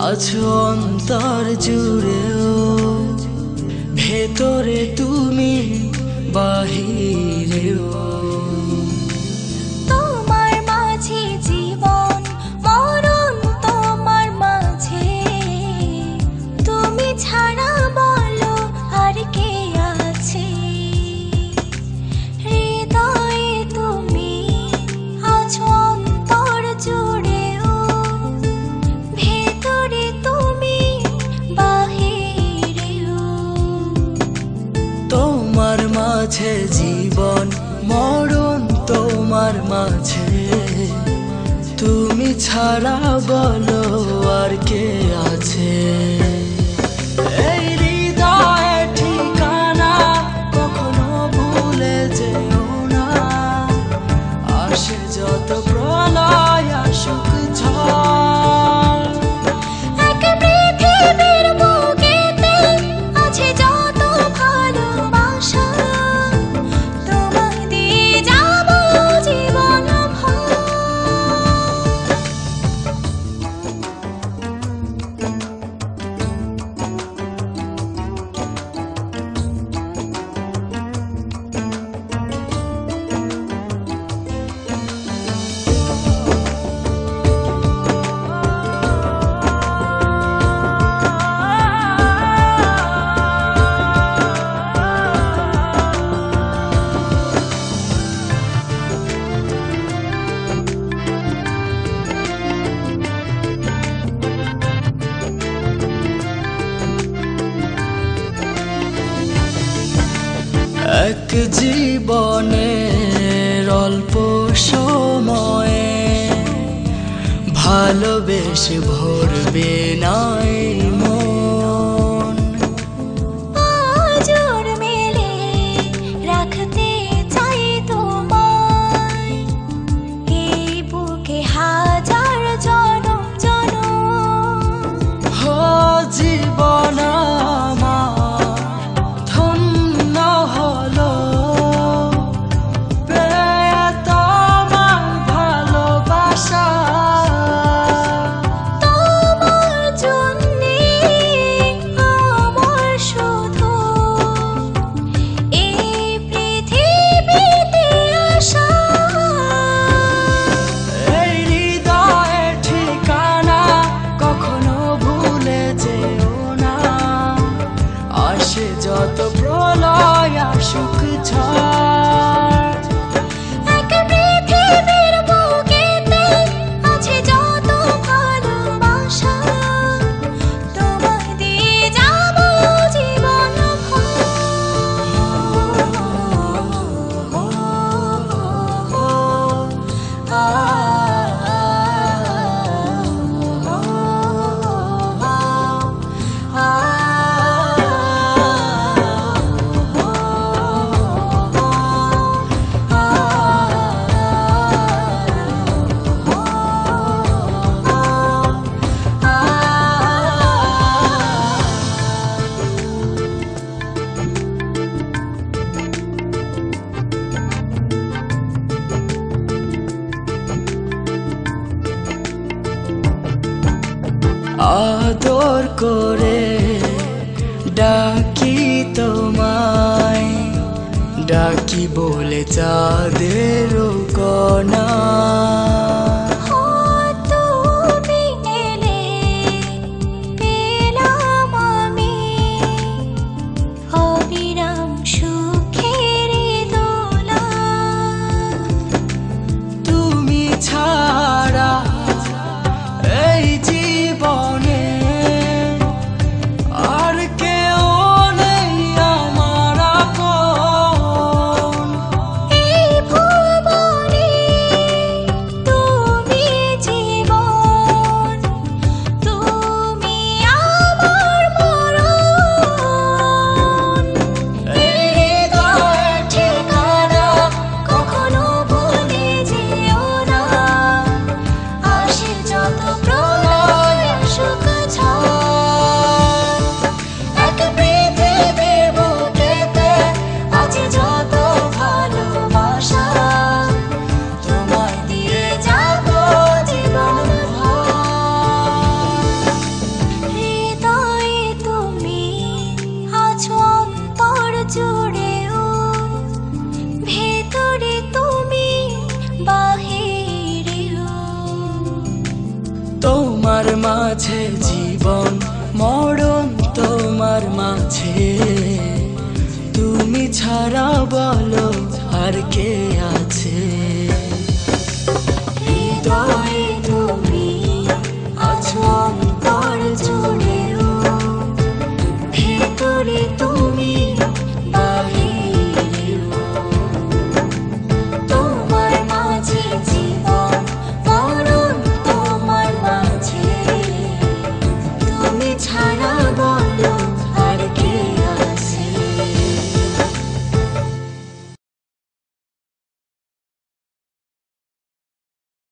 আছো অন্তর জুড়েও, ভেতরে তুমি বাহিরেও। তোমার মাঝে জীবন মরণ, তোমার মাঝে তুমি ছাড়া বলো আর কে আছে? হৃদয়ে তুমি আছো অন্তর জুড়েও, ভেতরে তুমি বাহিরেও। তোমার মাঝে জীবন মরণ, তোমার মাঝে তুমি ছাড়া বলো আর কে আছে? এই হৃদয়ে ঠিকানা কখনো ভুলে যেও না, আসে যত প্রলয় আসুক ঝড়। এক পৃথিবীর বুকেতে আছে যত ভালোবাসা, তোমায় দিয়ে যাব জীবন ভর। এক জীবনের অল্প সময়ে ভালোবেসে ভরবে নাই মন। আজর মেলে রাখতে চাই তোমায়, এই বুকে হাজার জনম জনম। হো জীবন আমার ধন্য হলো, পেয়ে তোমার ভালোবাসা। তোমার জন্যে আমার শুধু এই পৃথিবীতে আসা। এই হৃদয়ে ঠিকানা কখনো ভুলে যেও না, আসে যত প্রলয় আসুক ঝড়। এক পৃথিবীর বুকেতে আছে যত ভালোবাসা, তোমায় দিয়ে যাব জীবন আদর করে ডাকি তোমায়, ডাকি বলে চাঁদের কণা। তুমি এলে পেলাম আমি অবিরাম সুখের দোলা। তুমি ছাড়া এই জীবনে আর কেউ নেই আমার আপন। এই ভুবনে আছে জীবন মরণ তোমার মাঝে, তুমি ছাড়া বলো আর কে